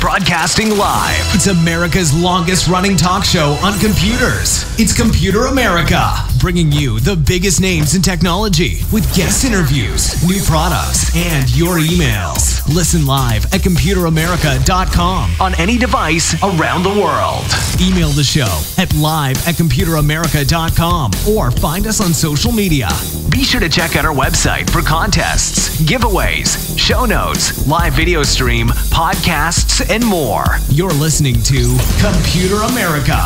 Broadcasting live. It's America's longest running talk show on computers. It's Computer America, bringing you the biggest names in technology with guest interviews, new products, and your emails. Listen live at computeramerica.com on any device around the world. Email the show at live@computeramerica.com or find us on social media. Be sure to check out our website for contests, giveaways, show notes, live video stream, podcasts, and more. You're listening to Computer America.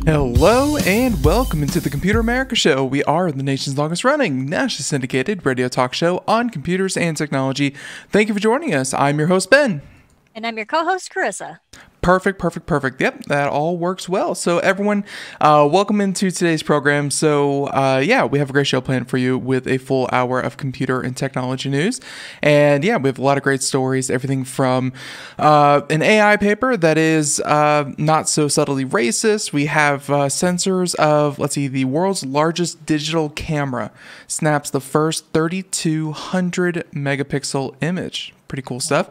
Hello and welcome into the Computer America Show. We are the nation's longest running, nationally syndicated radio talk show on computers and technology. Thank you for joining us. I'm your host, Ben. And I'm your co-host, Carissa. Perfect. Yep, that all works well. So everyone, welcome into today's program. So yeah, we have a great show planned for you with a full hour of computer and technology news. And yeah, we have a lot of great stories, everything from an AI paper that is not so subtly racist. We have sensors of, let's see, the world's largest digital camera snaps the first 3,200 megapixel image. Pretty cool stuff.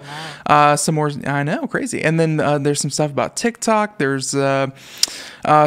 Some more, I know, crazy. And then there's some stuff about TikTok. There's some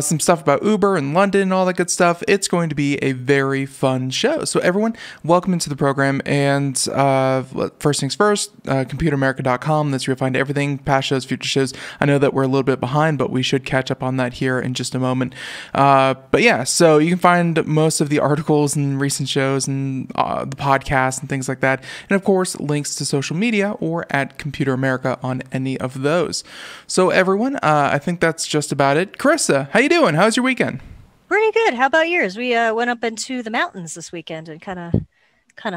stuff about Uber and London and all that good stuff. It's going to be a very fun show. So everyone, welcome into the program. And first things first, computeramerica.com. That's where you'll find everything, past shows, future shows. I know that we're a little bit behind, but we should catch up on that here in just a moment. But yeah, so you can find most of the articles and recent shows and the podcasts and things like that. And of course, links to social media or at Computer America on any of those. So everyone, I think that's just about it. Carissa, how you doing? How's your weekend? Pretty good. How about yours? We went up into the mountains this weekend and kind of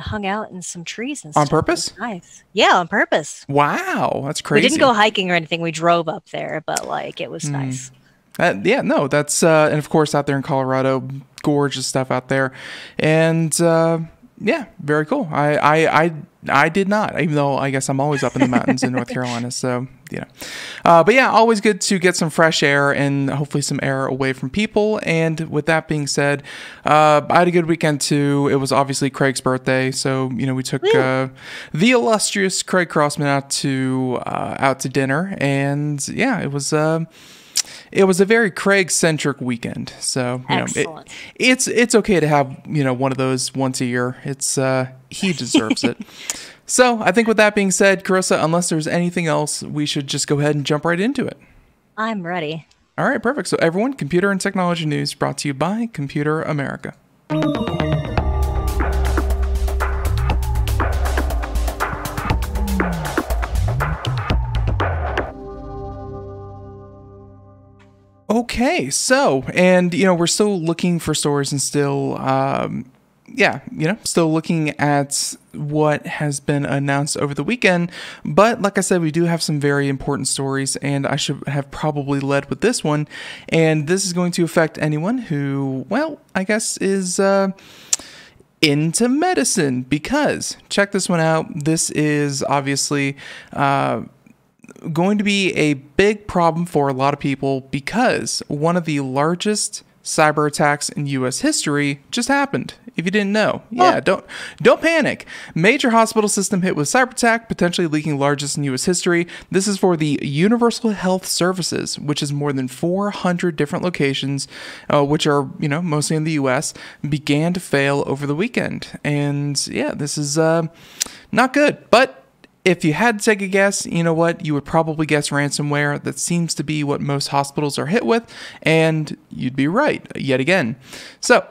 hung out in some trees and stuff. On purpose? Nice. Yeah, on purpose. Wow, that's crazy. We didn't go hiking or anything. We drove up there, but like it was nice. Yeah, no, that's and of course out there in Colorado, gorgeous stuff out there, and yeah, very cool. I did not, even though I guess I'm always up in the mountains in North Carolina. So, you know, but yeah, always good to get some fresh air and hopefully some air away from people. And with that being said, I had a good weekend too. It was obviously Craig's birthday. So, you know, we took the illustrious Craig Crossman out to dinner, and yeah, it was a very Craig-centric weekend. So, you know, it's okay to have, you know, one of those once a year. It's he deserves it. So, I think with that being said, Carissa, unless there's anything else, we should just go ahead and jump right into it. I'm ready. All right, perfect. So, everyone, computer and technology news brought to you by Computer America. Okay, so, and, you know, we're still looking for stories and still, still looking at what has been announced over the weekend. But like I said, we do have some very important stories, and I should have probably led with this one. And this is going to affect anyone who, well, I guess is into medicine, because check this one out. This is obviously going to be a big problem for a lot of people, because one of the largest cyber attacks in U.S. history just happened. If you didn't know, yeah, don't panic. Major hospital system hit with cyber attack, potentially leaking largest in U.S. history. This is for the Universal Health Services, which is more than 400 different locations, which are, you know, mostly in the U.S., began to fail over the weekend. And yeah, this is not good, but if you had to take a guess, you know what? You would probably guess ransomware. That seems to be what most hospitals are hit with, and you'd be right yet again. So,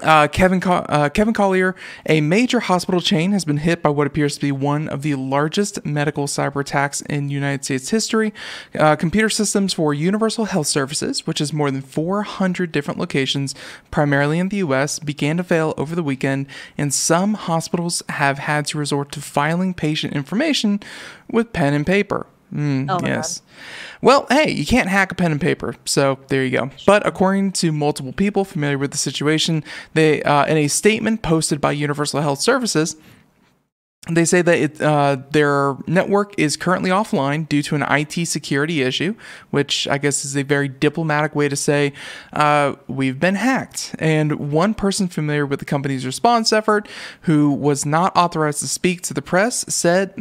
Kevin Collier, a major hospital chain, has been hit by what appears to be one of the largest medical cyber attacks in United States history. Computer systems for Universal Health Services, which is more than 400 different locations, primarily in the U.S., began to fail over the weekend, and some hospitals have had to resort to filing patient information with pen and paper. Yes. Well, hey, you can't hack a pen and paper, so there you go. But according to multiple people familiar with the situation, they in a statement posted by Universal Health Services, they say that their network is currently offline due to an IT security issue, which I guess is a very diplomatic way to say we've been hacked. And one person familiar with the company's response effort, who was not authorized to speak to the press, said,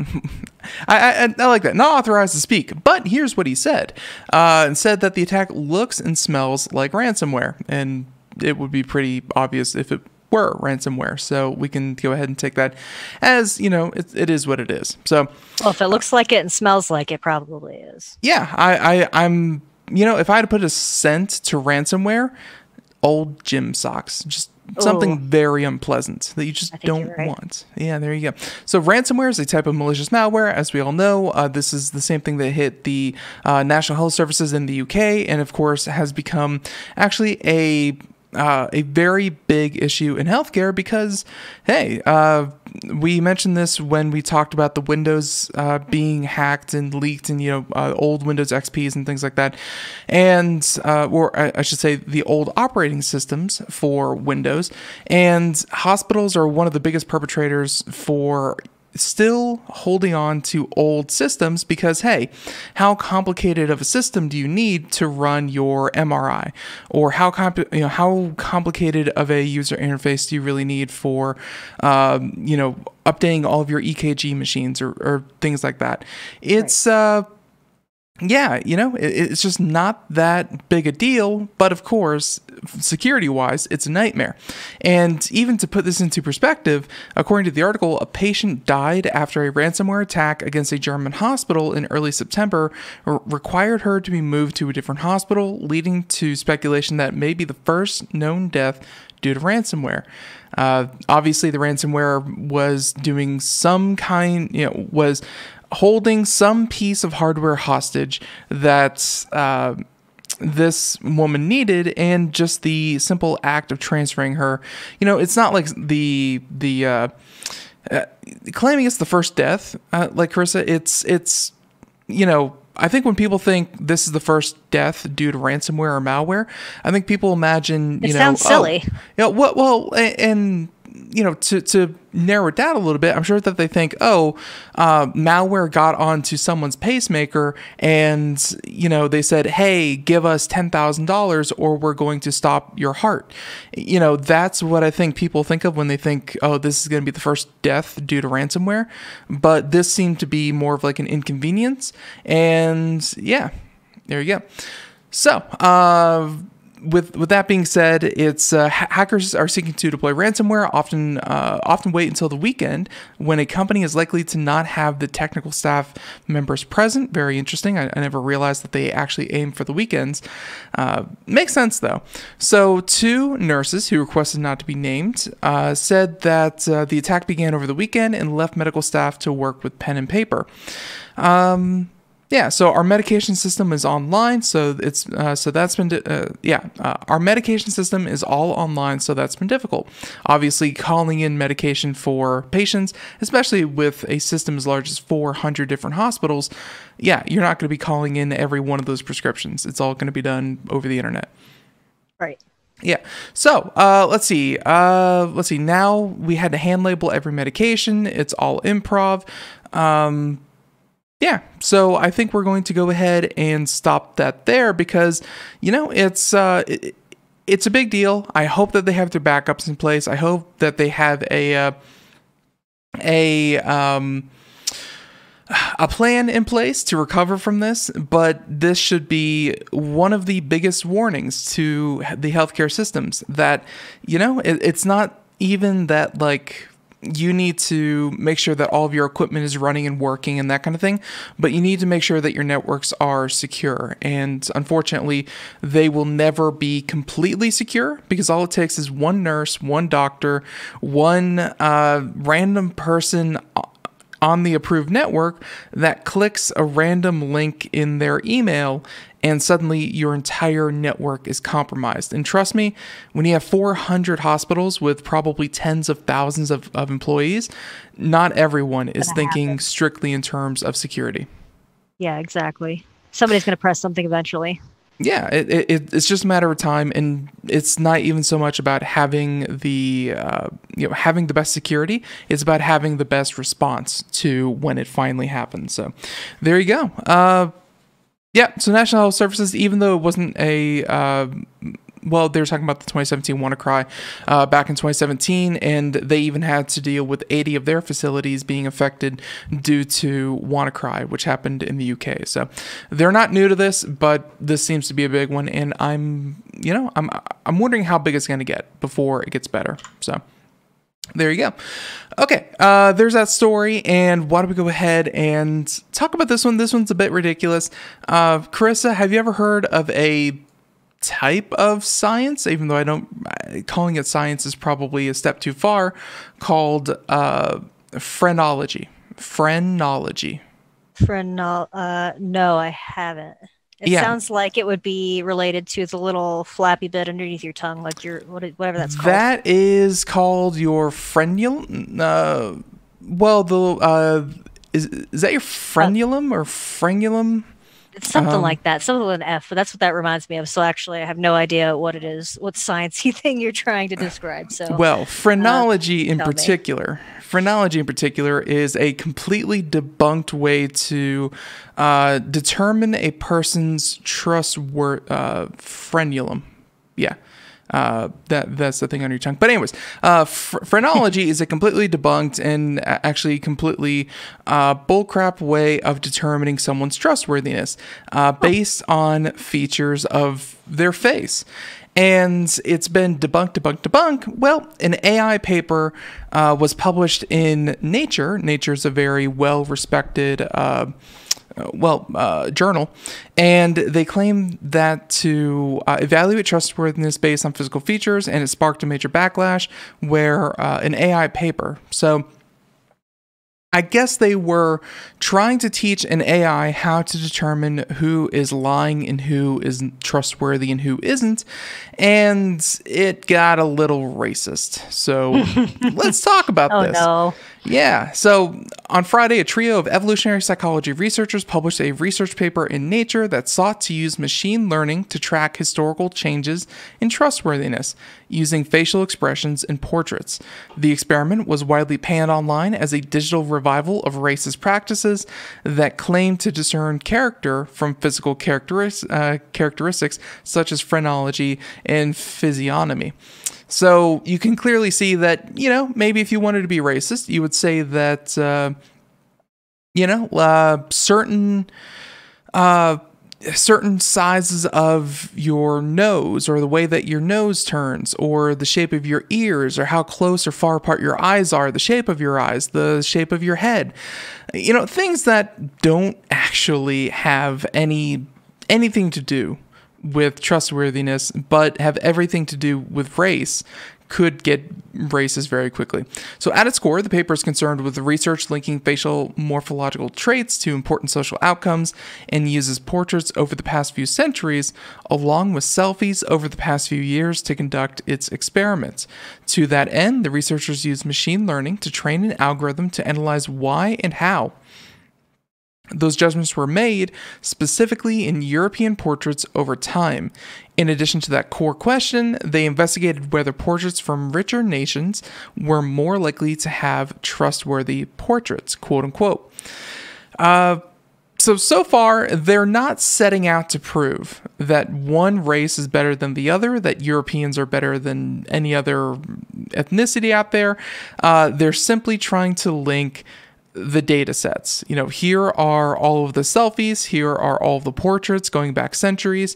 I like that, not authorized to speak, but here's what he said. And said that the attack looks and smells like ransomware, and it would be pretty obvious if it were ransomware, so we can go ahead and take that as, it is what it is. So, well, if it looks like it and smells like it, probably is. Yeah, I'm if I had to put a scent to ransomware, old gym socks, just something very unpleasant that you just don't want. Yeah, there you go. So ransomware is a type of malicious malware, as we all know. This is the same thing that hit the National Health Services in the UK, and of course has become actually a very big issue in healthcare because, hey, we mentioned this when we talked about the Windows being hacked and leaked, and old Windows XPs and things like that, and or I should say the old operating systems for Windows. And hospitals are one of the biggest perpetrators for still holding on to old systems because, hey, how complicated of a system do you need to run your MRI, or how complicated of a user interface do you really need for updating all of your EKG machines or things like that? It's it's just not that big a deal, but of course, security-wise, it's a nightmare. And even to put this into perspective, according to the article, a patient died after a ransomware attack against a German hospital in early September required her to be moved to a different hospital, leading to speculation that may be the first known death due to ransomware. Obviously, the ransomware was doing some kind, was holding some piece of hardware hostage that this woman needed, and just the simple act of transferring her, it's not like the claiming it's the first death, like Carissa, it's I think when people think this is the first death due to ransomware or malware, I think people imagine, it sounds silly. To narrow it down a little bit, I'm sure that they think, malware got onto someone's pacemaker and, they said, hey, give us $10,000 or we're going to stop your heart. That's what I think people think of when they think, oh, this is going to be the first death due to ransomware. But this seemed to be more of like an inconvenience. And yeah, there you go. So, with that being said, it's hackers are seeking to deploy ransomware. Often wait until the weekend when a company is likely to not have the technical staff members present. Very interesting. I never realized that they actually aim for the weekends. Makes sense though. So 2 nurses who requested not to be named said that the attack began over the weekend and left medical staff to work with pen and paper. Yeah, so our medication system is online, so it's our medication system is all online, so that's been difficult. Obviously, calling in medication for patients, especially with a system as large as 400 different hospitals, you're not going to be calling in every one of those prescriptions. It's all going to be done over the internet. Right. Yeah. So let's see. Now we had to hand label every medication. It's all improv. Yeah, so I think we're going to go ahead and stop that there because, it's a big deal. I hope that they have their backups in place. I hope that they have a plan in place to recover from this, but this should be one of the biggest warnings to the healthcare systems that, it's not even that, like, you need to make sure that all of your equipment is running and working and that kind of thing, but you need to make sure that your networks are secure. And unfortunately, they will never be completely secure because all it takes is one nurse, one doctor, one random person on the approved network that clicks a random link in their email, and suddenly your entire network is compromised. And trust me, when you have 400 hospitals with probably tens of thousands of employees, not everyone is thinking strictly in terms of security. Yeah, exactly. Somebody's going to press something eventually. Yeah, it's just a matter of time, and it's not even so much about having the having the best security. It's about having the best response to when it finally happens. So, there you go. Yeah, so National Health Services, even though it wasn't a well, they were talking about the 2017 WannaCry back in 2017, and they even had to deal with 80 of their facilities being affected due to WannaCry, which happened in the UK. So they're not new to this, but this seems to be a big one, and I'm wondering how big it's going to get before it gets better. So there you go. Okay, there's that story, and why don't we go ahead and talk about this one? This one's a bit ridiculous. Carissa, have you ever heard of a type of science, even though calling it science is probably a step too far, called phrenology? No, I haven't. It sounds like it would be related to the little flappy bit underneath your tongue, like whatever that's called. That is called your frenulum. Is that your frenulum or frenulum? It's something like that, something with an F, but that's what that reminds me of. So actually, I have no idea what it is, what sciencey thing you're trying to describe. So, well, phrenology in particular is a completely debunked way to determine a person's frenulum. Yeah. That's the thing on your tongue. But anyways, phrenology is a completely debunked and actually completely bullcrap way of determining someone's trustworthiness based on features of their face. And it's been debunked. Well, an AI paper was published in Nature. Nature's a very well-respected journal, and they claim that to evaluate trustworthiness based on physical features, and it sparked a major backlash where an AI paper. So I guess they were trying to teach an AI how to determine who is lying and who is trustworthy and who isn't, and it got a little racist. So let's talk about this. Oh, no. Yeah, so on Friday, a trio of evolutionary psychology researchers published a research paper in Nature that sought to use machine learning to track historical changes in trustworthiness using facial expressions in portraits. The experiment was widely panned online as a digital revival of racist practices that claimed to discern character from physical characteristics such as phrenology and physiognomy. So you can clearly see that, maybe if you wanted to be racist, you would say that, certain sizes of your nose, or the way that your nose turns, or the shape of your ears, or how close or far apart your eyes are, the shape of your eyes, the shape of your head, things that don't actually have anything to do with trustworthiness, but have everything to do with race, could get racist very quickly. So at its core, the paper is concerned with the research linking facial morphological traits to important social outcomes and uses portraits over the past few centuries, along with selfies over the past few years, to conduct its experiments. To that end, the researchers used machine learning to train an algorithm to analyze why and how those judgments were made, specifically in European portraits over time. In addition to that core question, they investigated whether portraits from richer nations were more likely to have trustworthy portraits, quote unquote. So far, they're not setting out to prove that one race is better than the other, that Europeans are better than any other ethnicity out there. They're simply trying to link the data sets. Here are all of the selfies, here are all of the portraits going back centuries,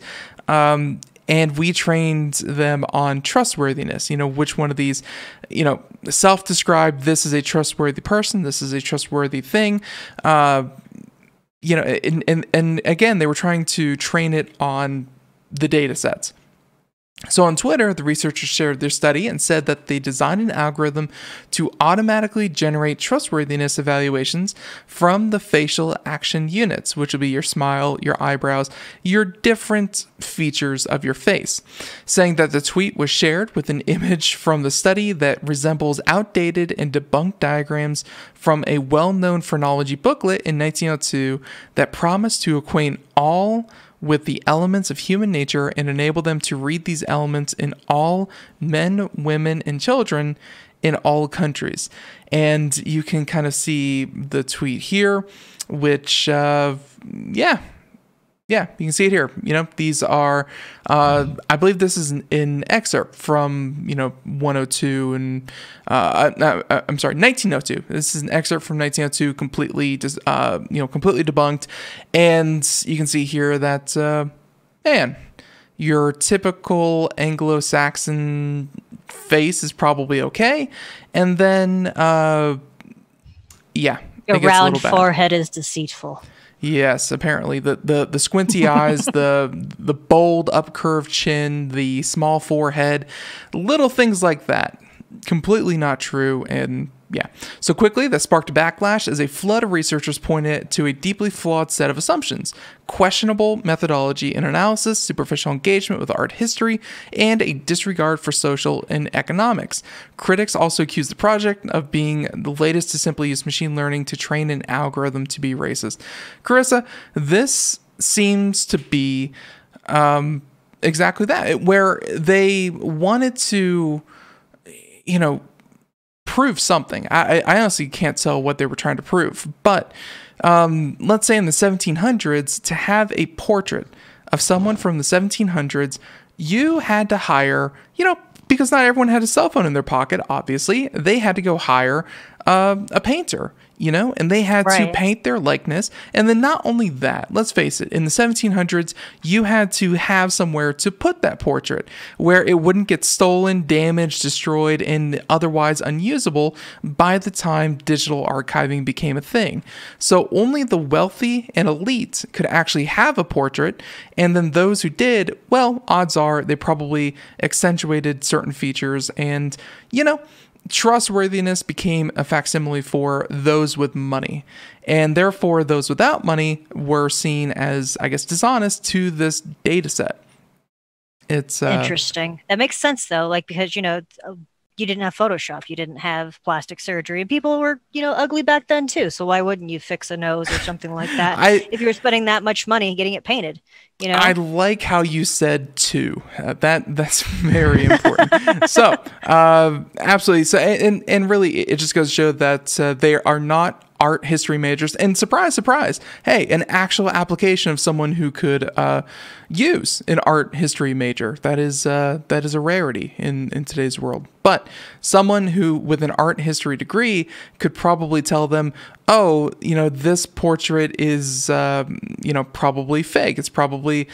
and we trained them on trustworthiness. Which one of these, self-described, this is a trustworthy person, this is a trustworthy thing. And again, they were trying to train it on the data sets. So on Twitter, the researchers shared their study and said that they designed an algorithm to automatically generate trustworthiness evaluations from the facial action units, which will be your smile, your eyebrows, your different features of your face, saying that the tweet was shared with an image from the study that resembles outdated and debunked diagrams from a well-known phrenology booklet in 1902 that promised to acquaint all with the elements of human nature and enable them to read these elements in all men, women, and children in all countries. And you can kind of see the tweet here, which, you can see it here. These are, I believe this is an excerpt from, 102 and, 1902. This is an excerpt from 1902, completely debunked. And you can see here that, your typical Anglo-Saxon face is probably okay. And then, your round forehead is deceitful. Yes, apparently the squinty eyes, the bold upcurved chin, the small forehead, little things like that, completely not true. And so quickly that sparked a backlash as a flood of researchers pointed to a deeply flawed set of assumptions, questionable methodology and analysis, superficial engagement with art history, and a disregard for social and economics. Critics also accused the project of being the latest to simply use machine learning to train an algorithm to be racist. Carissa, this seems to be exactly that, where they wanted to, prove something. I honestly can't tell what they were trying to prove, but let's say in the 1700s, to have a portrait of someone from the 1700s, you had to hire, because not everyone had a cell phone in their pocket, obviously, they had to go hire a painter, and they had to paint their likeness. And then not only that, let's face it, in the 1700s, you had to have somewhere to put that portrait where it wouldn't get stolen, damaged, destroyed, and otherwise unusable by the time digital archiving became a thing. So only the wealthy and elite could actually have a portrait. And then those who did, well, odds are they probably accentuated certain features and, trustworthiness became a facsimile for those with money, and therefore those without money were seen as, I guess, dishonest to this data set. It's interesting. That makes sense though, because you didn't have Photoshop, you didn't have plastic surgery, and people were ugly back then too. So why wouldn't you fix a nose or something like that if you were spending that much money getting it painted? I like how you said too. That's very important. So absolutely. So and really, it just goes to show that they are not art history majors. And surprise, surprise, hey, an actual application of someone who could use an art history major. That is a rarity in today's world. But someone who with an art history degree could probably tell them, oh, this portrait is, probably fake. It's probably,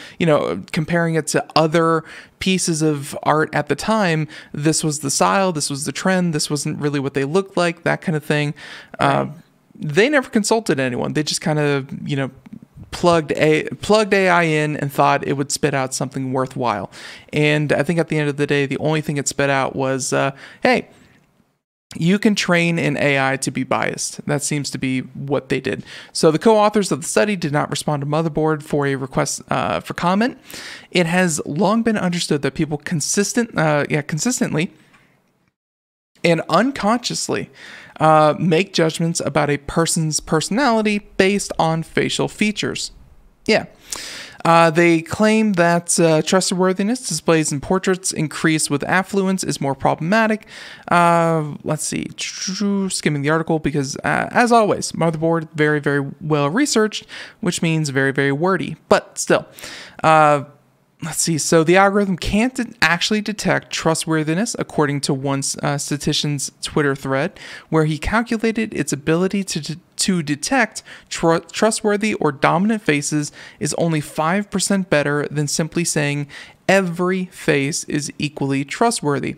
comparing it to other pieces of art at the time, this was the style, this was the trend, this wasn't really what they looked like, that kind of thing. Right. They never consulted anyone. They just kind of, plugged AI in and thought it would spit out something worthwhile. And I think at the end of the day, the only thing it spit out was, hey, you can train an AI to be biased. That seems to be what they did. So the co-authors of the study did not respond to Motherboard for a request for comment. It has long been understood that people consistently and unconsciously make judgments about a person's personality based on facial features. They claim that trustworthiness displays in portraits increased with affluence is more problematic. Let's see, skimming the article because, as always, Motherboard, very, very well researched, which means very, very wordy. But still, let's see. So the algorithm can't actually detect trustworthiness, according to one statistician's Twitter thread, where he calculated its ability to detect trustworthy or dominant faces is only 5% better than simply saying every face is equally trustworthy.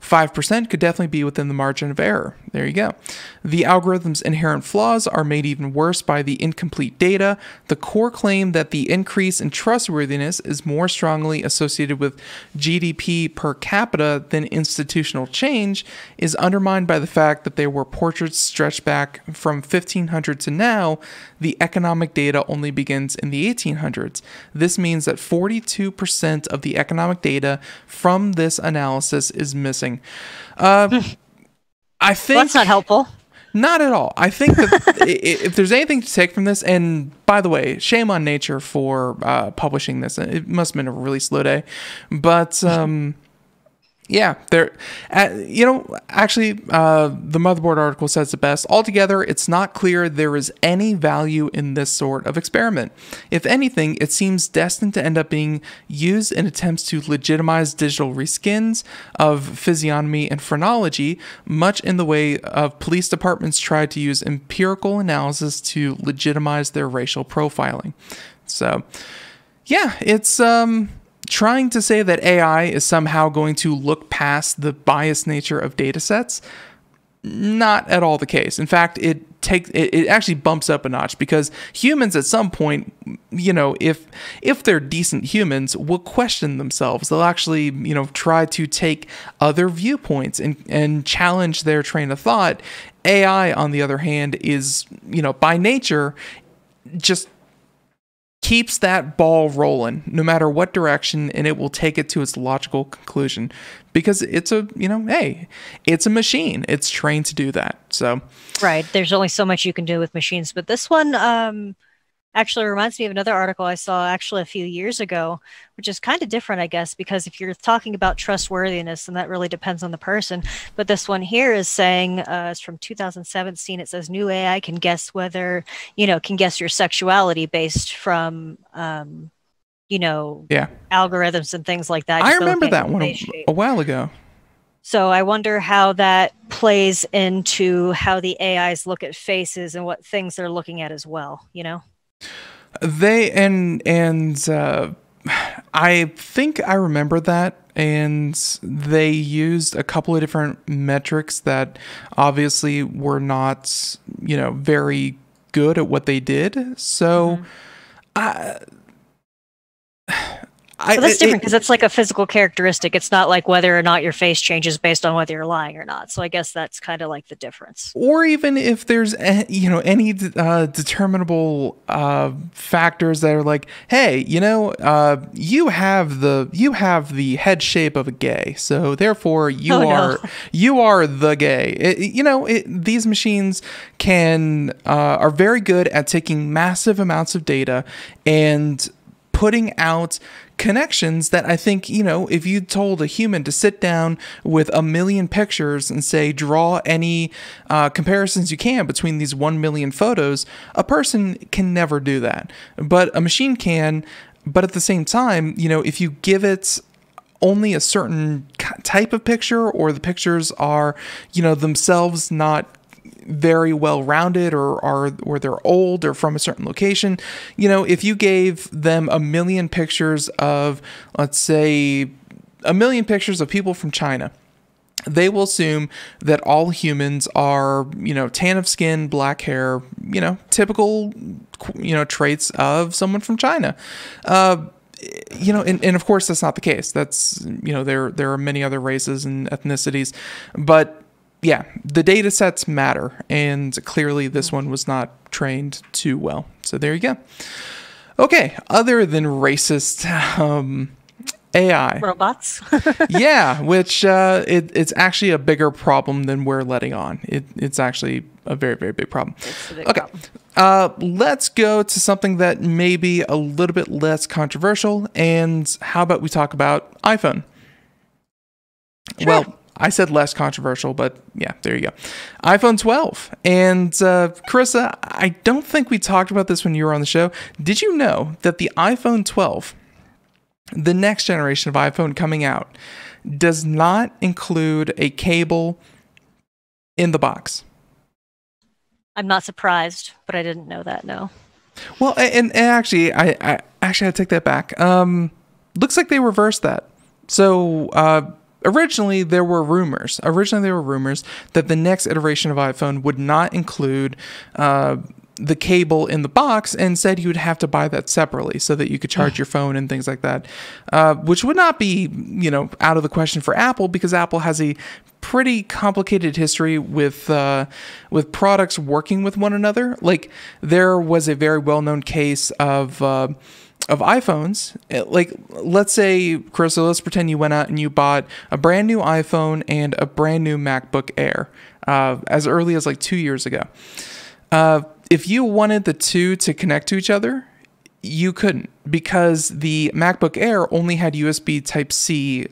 5% could definitely be within the margin of error. There you go. The algorithm's inherent flaws are made even worse by the incomplete data. The core claim that the increase in trustworthiness is more strongly associated with GDP per capita than institutional change is undermined by the fact that there were portraits stretched back from 1500 to now. The economic data only begins in the 1800s. This means that 42% of the economic data from this analysis is missing. I think that's not helpful. Not at all. I think that if there's anything to take from this, and by the way, shame on Nature for publishing this. It must have been a really slow day, but yeah, actually, the Motherboard article says it best. Altogether, it's not clear there is any value in this sort of experiment. If anything, it seems destined to end up being used in attempts to legitimize digital reskins of physiognomy and phrenology, much in the way of police departments tried to use empirical analysis to legitimize their racial profiling. So, yeah, it's trying to say that AI is somehow going to look past the biased nature of data sets, not at all the case. In fact, it actually bumps up a notch, because humans at some point, if they're decent humans, will question themselves. They'll actually, try to take other viewpoints and challenge their train of thought. AI, on the other hand, is, by nature, just keeps that ball rolling no matter what direction, and it will take it to its logical conclusion, because it's it's a machine. It's trained to do that. So right, there's only so much you can do with machines, but this one actually reminds me of another article I saw actually a few years ago, which is kind of different, I guess, because if you're talking about trustworthiness, and that really depends on the person. But this one here is saying, it's from 2017. It says new AI can guess can guess your sexuality based from, algorithms and things like that. I remember that one a while ago. So I wonder how that plays into how the AIs look at faces and what things they're looking at as well, They I think I remember that, and they used a couple of different metrics that obviously were not, very good at what they did. So, So that's different, because it's like a physical characteristic. It's not like whether or not your face changes based on whether you're lying or not. So I guess that's kind of like the difference. Or even if there's any determinable factors that are like, hey, you have the head shape of a gay, so therefore you are the gay. These machines are very good at taking massive amounts of data and putting out connections that I think, if you told a human to sit down with 1 million pictures and say, draw any comparisons you can between these 1 million photos, a person can never do that. But a machine can. But at the same time, if you give it only a certain type of picture, or the pictures are, themselves not very well rounded, or they're old or from a certain location, if you gave them 1 million pictures of, let's say, 1 million pictures of people from China, they will assume that all humans are, tan of skin, black hair, typical, traits of someone from China. And of course that's not the case. That's, there are many other races and ethnicities, but yeah, the data sets matter, and clearly this one was not trained too well. So there you go. Okay, other than racist AI. Robots. Yeah, which it's actually a bigger problem than we're letting on. It's actually a very, very big problem. It's a big problem. Let's go to something that may be a little bit less controversial, and how about we talk about iPhone? Sure. Well, I said less controversial, but yeah, there you go. iPhone 12. And Carissa, I don't think we talked about this when you were on the show. Did you know that the iPhone 12, the next generation of iPhone coming out, does not include a cable in the box? I'm not surprised, but I didn't know that. No. Well, and actually, I actually had to take that back. Looks like they reversed that. So originally there were rumors that the next iteration of iPhone would not include the cable in the box, and said you would have to buy that separately so that you could charge your phone and things like that, which would not be, out of the question for Apple, because Apple has a pretty complicated history with products working with one another. Like, there was a very well-known case of iPhones. Like, let's say, Carissa, let's pretend you went out and you bought a brand new iPhone and a brand new MacBook Air as early as like 2 years ago. If you wanted the two to connect to each other, you couldn't, because the MacBook Air only had USB Type-C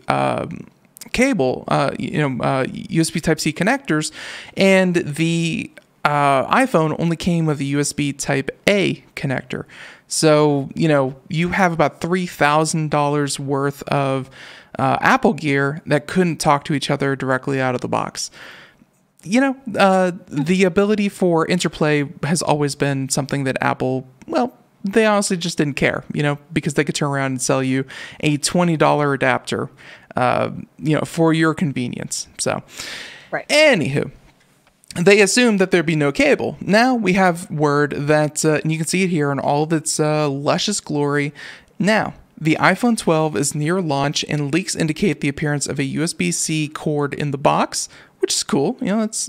cable, USB Type-C connectors, and the iPhone only came with a USB Type-A connector. So, you have about $3,000 worth of Apple gear that couldn't talk to each other directly out of the box. The ability for interplay has always been something that Apple, they honestly just didn't care, because they could turn around and sell you a $20 adapter, for your convenience. So, right. Anywho, they assumed that there'd be no cable. Now we have word that, and you can see it here in all of its luscious glory. Now, the iPhone 12 is near launch, and leaks indicate the appearance of a USB-C cord in the box, which is cool. That's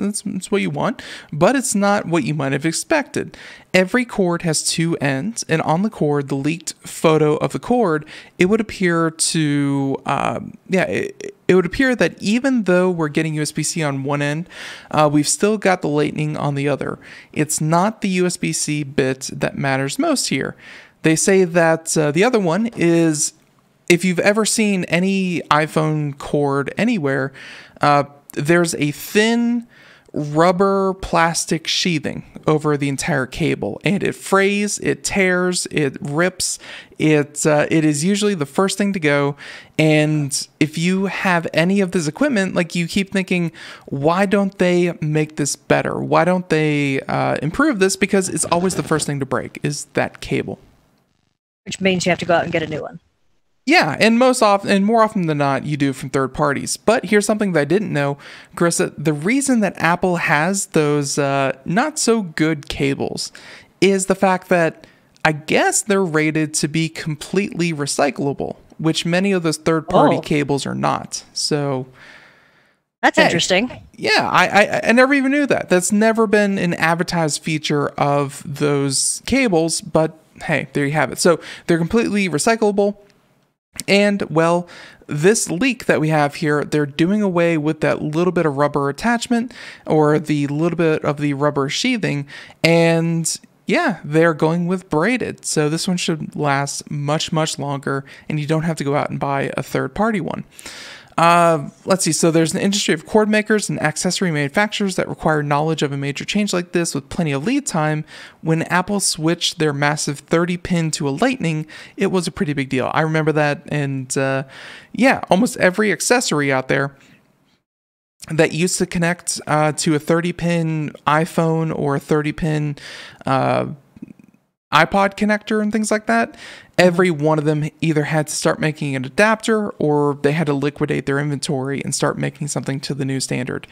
what you want, but it's not what you might have expected. Every cord has two ends, and on the cord, the leaked photo of the cord, it would appear to, it would appear that even though we're getting USB-C on one end, we've still got the Lightning on the other. It's not the USB-C bit that matters most here. They say that the other one is, if you've ever seen any iPhone cord anywhere, there's a thin rubber plastic sheathing over the entire cable, and it frays, it tears, it rips. It is usually the first thing to go. And if you have any of this equipment, like, you keep thinking, why don't they make this better? Why don't they improve this? Because it's always the first thing to break, is that cable. Which means you have to go out and get a new one. Yeah, and more often than not, you do from third parties. But here's something that I didn't know, Carissa. The reason that Apple has those not so good cables is the fact that I guess they're rated to be completely recyclable, which many of those third-party cables are not. So that's interesting. Yeah, I never even knew that. That's never been an advertised feature of those cables, but hey, there you have it. So they're completely recyclable. And, well, this leak that we have here, they're doing away with that little bit of rubber attachment, or the little bit of the rubber sheathing, and yeah, they're going with braided. So this one should last much, much longer, and you don't have to go out and buy a third-party one. Let's see. So there's an industry of cord makers and accessory manufacturers that require knowledge of a major change like this with plenty of lead time. When Apple switched their massive 30-pin to a Lightning, it was a pretty big deal. I remember that. And yeah, almost every accessory out there that used to connect to a 30-pin iPhone or a 30-pin iPod connector and things like that, every one of them either had to start making an adapter, or they had to liquidate their inventory and start making something to the new standard.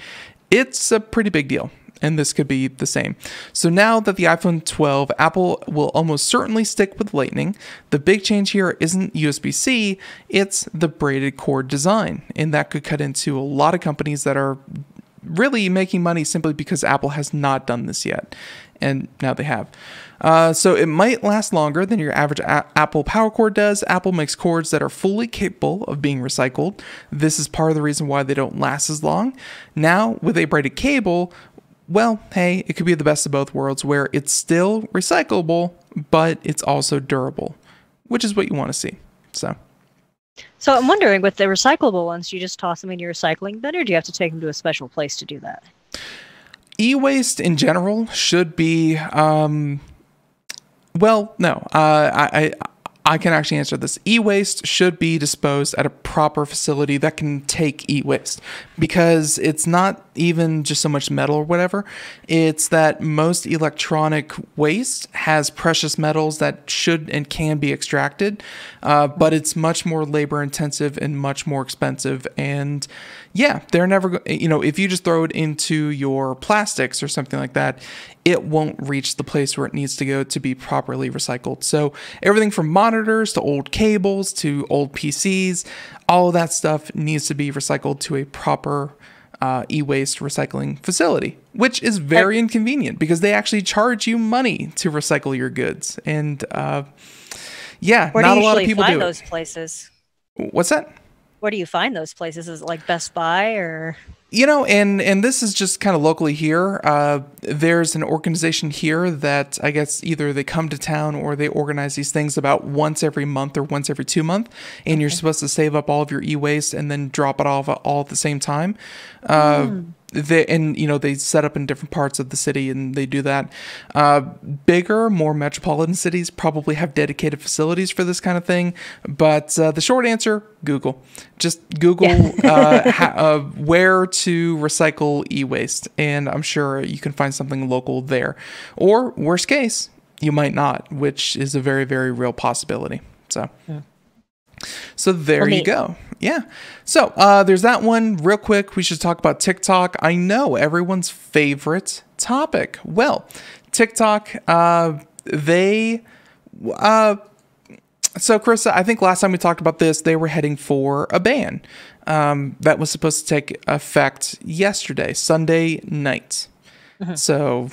It's a pretty big deal, and this could be the same. So now that the iPhone 12, Apple will almost certainly stick with Lightning. The big change here isn't USB-C, it's the braided cord design, and that could cut into a lot of companies that are really making money simply because Apple has not done this yet, and now they have. So it might last longer than your average Apple power cord does. Apple makes cords that are fully capable of being recycled. This is part of the reason why they don't last as long. Now, with a braided cable, well, hey, it could be the best of both worlds, where it's still recyclable, but it's also durable, which is what you want to see. So I'm wondering, with the recyclable ones, do you just toss them in your recycling bin, or do you have to take them to a special place to do that? E-waste in general should be, well, no. I I can actually answer this. E-waste should be disposed at a proper facility that can take e-waste, because it's not even just so much metal or whatever. It's that most electronic waste has precious metals that should and can be extracted, but it's much more labor intensive and much more expensive. And yeah, they're never, if you just throw it into your plastics or something like that, it won't reach the place where it needs to go to be properly recycled. So everything from monitors to old cables to old PCs, all of that stuff needs to be recycled to a proper e-waste recycling facility, which is very inconvenient because they actually charge you money to recycle your goods. And yeah, where not do you a lot of people find do those places? What's that? Where do you find those places? Is it like Best Buy or? And this is just kind of locally here. There's an organization here that I guess either they come to town or they organize these things about once every month or once every 2 months. And you're supposed to save up all of your e-waste and then drop it off all at the same time. They set up in different parts of the city and they do that. Bigger, more metropolitan cities probably have dedicated facilities for this kind of thing. But the short answer, Google. Just Google where to recycle e-waste, and I'm sure you can find something local there. Or worst case, you might not, which is a very, very real possibility. So there you go. Yeah. So there's that one. Real quick, we should talk about TikTok. I know everyone's favorite topic. Well, TikTok, so Carissa, I think last time we talked about this, they were heading for a ban that was supposed to take effect yesterday, Sunday night. So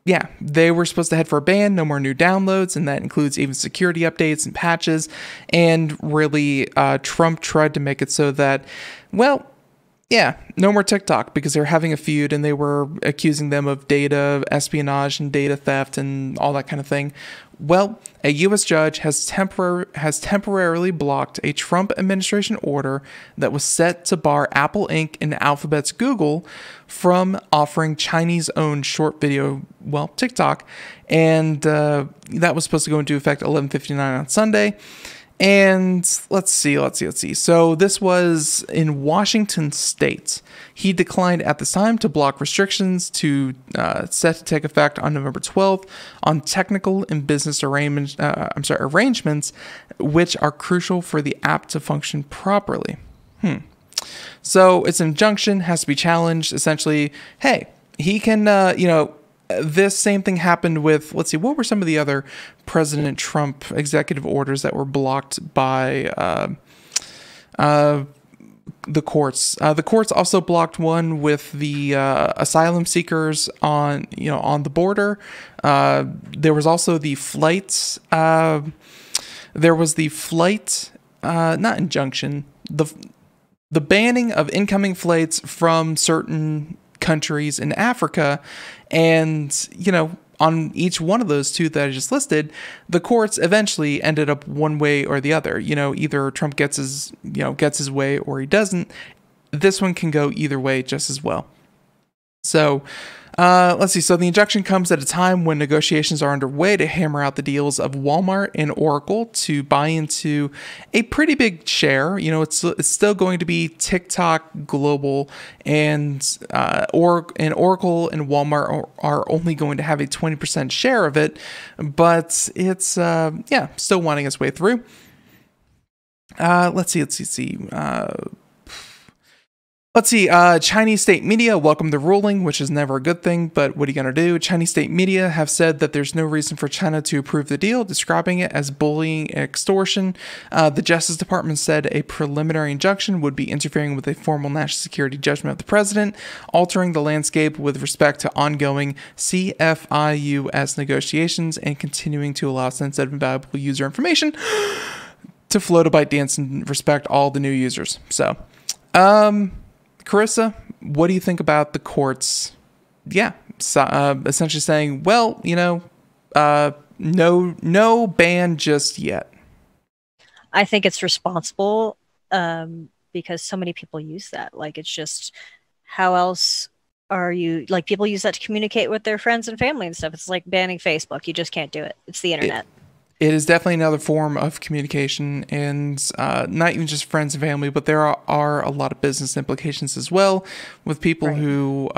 yeah, they were supposed to head for a ban, no more new downloads, and that includes even security updates and patches. And really, Trump tried to make it so that, well, yeah, no more TikTok, because they're having a feud and they were accusing them of data espionage and data theft and all that kind of thing. Well, a U.S. judge has temporarily blocked a Trump administration order that was set to bar Apple Inc. and Alphabet's Google from offering Chinese-owned short video, well, TikTok, and that was supposed to go into effect 11:59 on Sunday. And let's see. So this was in Washington State. He declined at this time to block restrictions set to take effect on November 12th on technical and business arrangements, which are crucial for the app to function properly. So it's an injunction, has to be challenged. Essentially, hey, he can, this same thing happened with, let's see, what were some of the other President Trump executive orders that were blocked by the courts? The courts also blocked one with the asylum seekers on the border. There was also the flights. Not injunction. The banning of incoming flights from certain countries in Africa, and on each one of those two that I just listed, the courts eventually ended up one way or the other. Either Trump gets his way or he doesn't. This one can go either way just as well. So let's see. So the injunction comes at a time when negotiations are underway to hammer out the deals of Walmart and Oracle to buy into a pretty big share. It's still going to be TikTok global, and Oracle and Walmart are only going to have a 20% share of it, but it's still winding its way through. Let's see. Chinese state media welcomed the ruling, which is never a good thing, but what are you going to do? Chinese state media have said that there's no reason for China to approve the deal, describing it as bullying and extortion. The Justice Department said a preliminary injunction would be interfering with a formal national security judgment of the president, altering the landscape with respect to ongoing CFIUS negotiations, and continuing to allow sensitive and valuable user information to flow to ByteDance and respect all the new users. So, Carissa, what do you think about the courts? Essentially saying, well, no ban just yet. I think it's responsible because so many people use that. Like, it's just, how else are you, like, people use that to communicate with their friends and family and stuff. It's like banning Facebook. You just can't do it. It's the internet. It is definitely another form of communication, and not even just friends and family, but there are a lot of business implications as well with people who,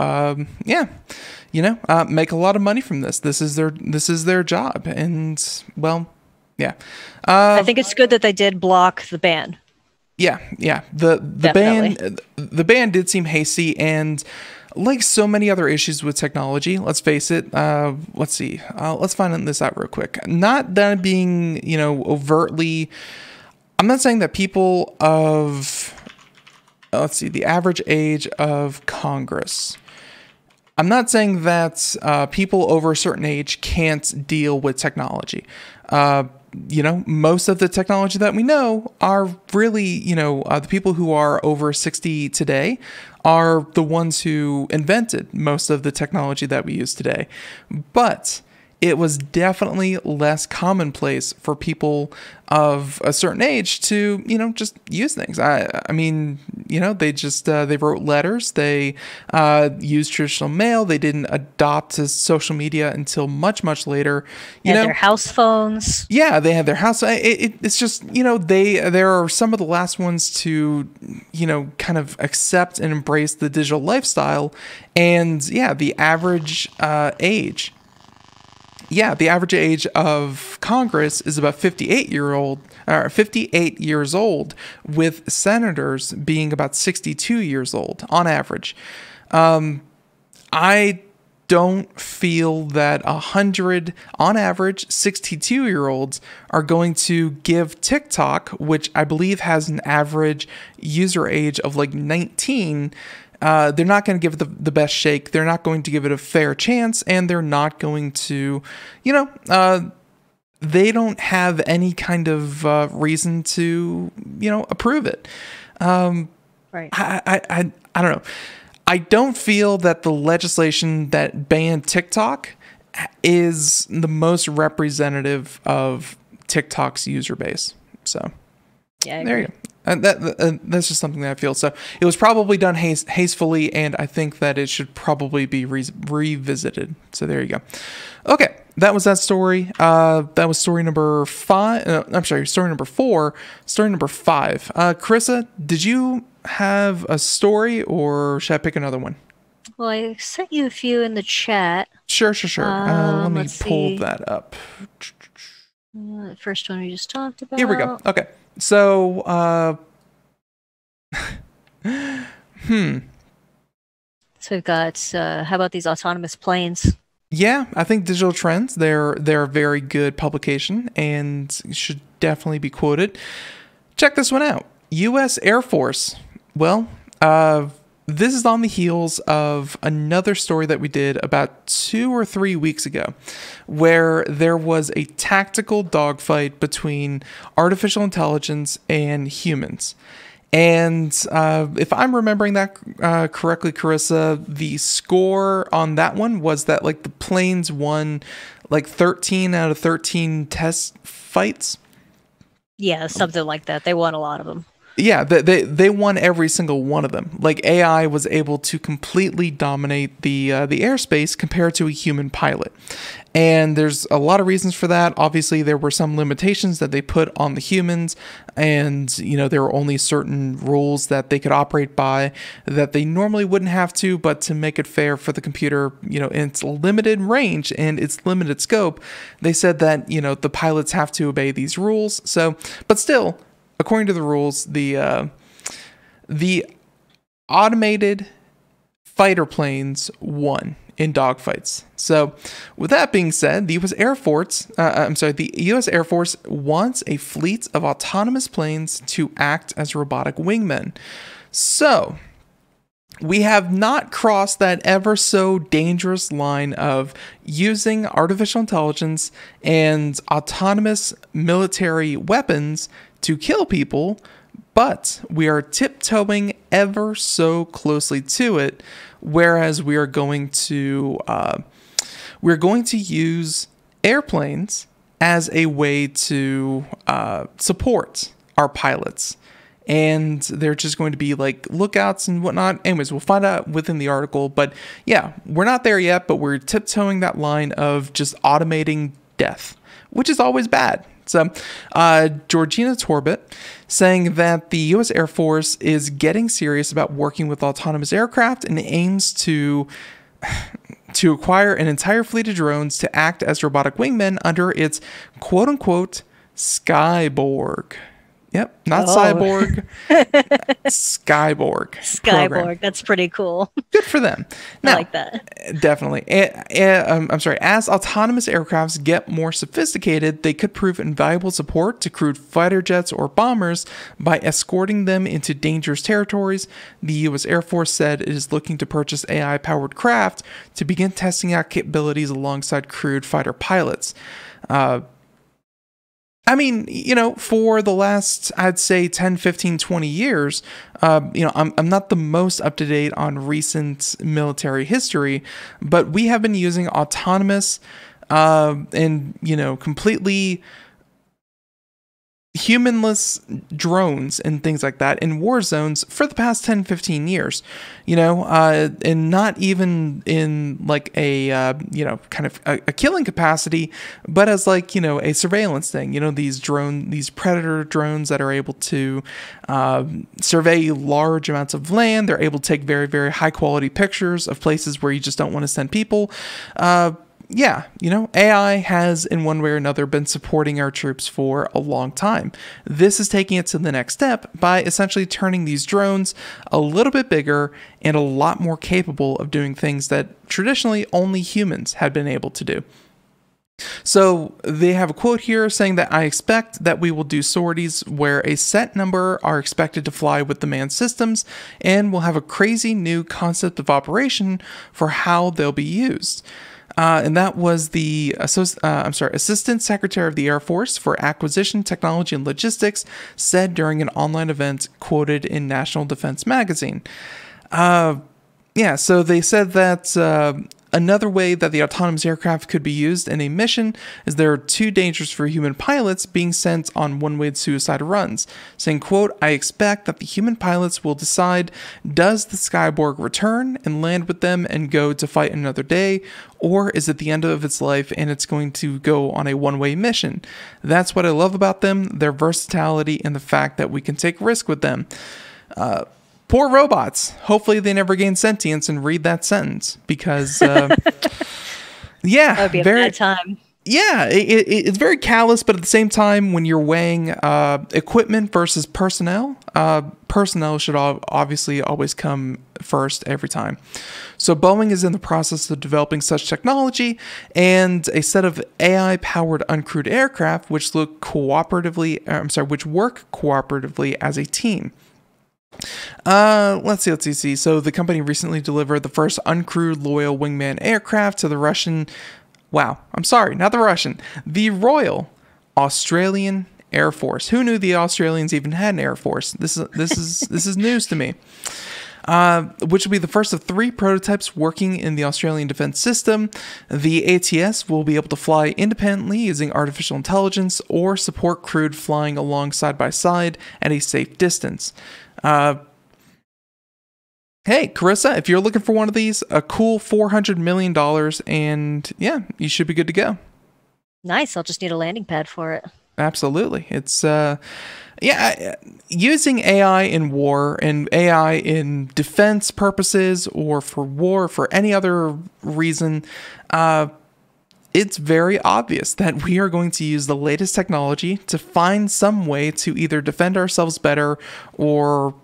make a lot of money from this. This is their job, and well, yeah. I think it's good that they did block the ban. Yeah. The ban did seem hasty, and like so many other issues with technology, let's face it. Let's see. Let's find this out real quick. Not that being, overtly. I'm not saying that people of, the average age of Congress. I'm not saying that people over a certain age can't deal with technology. Most of the technology that we know are really, the people who are over 60 today are the ones who invented most of the technology that we use today. But it was definitely less commonplace for people of a certain age to, just use things. I mean, they wrote letters. They used traditional mail. They didn't adopt to social media until much, much later. Their house phones. Yeah, they had their house. It's just, there are some of the last ones to, kind of accept and embrace the digital lifestyle. And yeah, the average age. Yeah, the average age of Congress is about 58 years old, with senators being about 62 years old on average. I don't feel that 100, on average, 62-year-olds are going to give TikTok, which I believe has an average user age of like 19, they're not going to give it the best shake. They're not going to give it a fair chance, and they're not going to, they don't have any kind of reason to, approve it. Right. I don't know. I don't feel that the legislation that banned TikTok is the most representative of TikTok's user base. So there you go. And that's just something that I feel. So it was probably done hastily, and I think that it should probably be revisited. So there you go. Okay, that was that story. That was story number 5. Story number 4. Story number 5. Carissa, did you have a story, or should I pick another one? Well, I sent you a few in the chat. Sure. Let me pull that up. The first one we just talked about. Here we go. Okay. So, So we've got, how about these autonomous planes? Yeah, I think Digital Trends, they're a very good publication and should definitely be quoted. Check this one out. U.S. Air Force. Well, this is on the heels of another story that we did about 2 or 3 weeks ago, where there was a tactical dogfight between artificial intelligence and humans. And if I'm remembering that correctly, Carissa, the score on that one was that like the planes won like 13 out of 13 test fights. Yeah, something like that. They won a lot of them. Yeah, they won every single one of them. Like AI was able to completely dominate the airspace compared to a human pilot. And there's a lot of reasons for that. Obviously, there were some limitations that they put on the humans, and there were only certain rules that they could operate by that they normally wouldn't have to. But to make it fair for the computer, in its limited range and its limited scope, they said that the pilots have to obey these rules. So, but still, according to the rules, the automated fighter planes won in dogfights. So, with that being said, the U.S. Air Force, the U.S. Air Force wants a fleet of autonomous planes to act as robotic wingmen. So, we have not crossed that ever so dangerous line of using artificial intelligence and autonomous military weapons to kill people, but we are tiptoeing ever so closely to it, whereas we are going to use airplanes as a way to support our pilots. And they're just going to be like lookouts and whatnot. Anyways, we'll find out within the article. But yeah, we're not there yet, but we're tiptoeing that line of just automating death, which is always bad. So, Georgina Torbett saying that the U.S. Air Force is getting serious about working with autonomous aircraft and aims to acquire an entire fleet of drones to act as robotic wingmen under its quote-unquote Skyborg. Yep, not cyborg, Skyborg. Skyborg, program. That's pretty cool. Good for them. Now, I like that. Definitely. I'm sorry, as autonomous aircrafts get more sophisticated, they could prove invaluable support to crewed fighter jets or bombers by escorting them into dangerous territories. The U.S. Air Force said it is looking to purchase AI-powered craft to begin testing out capabilities alongside crewed fighter pilots. I mean, for the last, I'd say 10, 15, 20 years, I'm not the most up to date on recent military history, but we have been using autonomous and, completely humanless drones and things like that in war zones for the past 10, 15 years, and not even in like a, kind of a killing capacity, but as like, a surveillance thing, these predator drones that are able to survey large amounts of land. They're able to take very, very high quality pictures of places where you just don't want to send people. Yeah, AI has in one way or another been supporting our troops for a long time. This is taking it to the next step by essentially turning these drones a little bit bigger and a lot more capable of doing things that traditionally only humans had been able to do. So they have a quote here saying that I expect that we will do sorties where a set number are expected to fly with the manned systems, and we'll have a crazy new concept of operation for how they'll be used. And that was the Assistant Secretary of the Air Force for Acquisition, Technology, and Logistics said during an online event quoted in National Defense Magazine. So they said that another way that the autonomous aircraft could be used in a mission is they're too dangerous for human pilots being sent on one-way suicide runs, saying, quote, I expect that the human pilots will decide, does the Skyborg return and land with them and go to fight another day, or is it the end of its life and it's going to go on a one-way mission? That's what I love about them, their versatility and the fact that we can take risk with them. Poor robots. Hopefully they never gain sentience and read that sentence because, yeah, that would be a bad time. Yeah, it's very callous, but at the same time, when you're weighing equipment versus personnel, personnel should obviously always come first every time. So Boeing is in the process of developing such technology and a set of AI-powered uncrewed aircraft which work cooperatively as a team. Let's see. So the company recently delivered the first uncrewed loyal wingman aircraft to the the Royal Australian Air Force. Who knew the Australians even had an Air Force? This is news to me. Which will be the first of 3 prototypes working in the Australian defense system. The ATS will be able to fly independently using artificial intelligence or support crewed flying along side by side at a safe distance. Hey, Carissa, if you're looking for one of these, a cool $400 million, and yeah, you should be good to go. Nice. I'll just need a landing pad for it. Absolutely. It's, using AI in war and AI in defense purposes or for war, for any other reason, it's very obvious that we are going to use the latest technology to find some way to either defend ourselves better or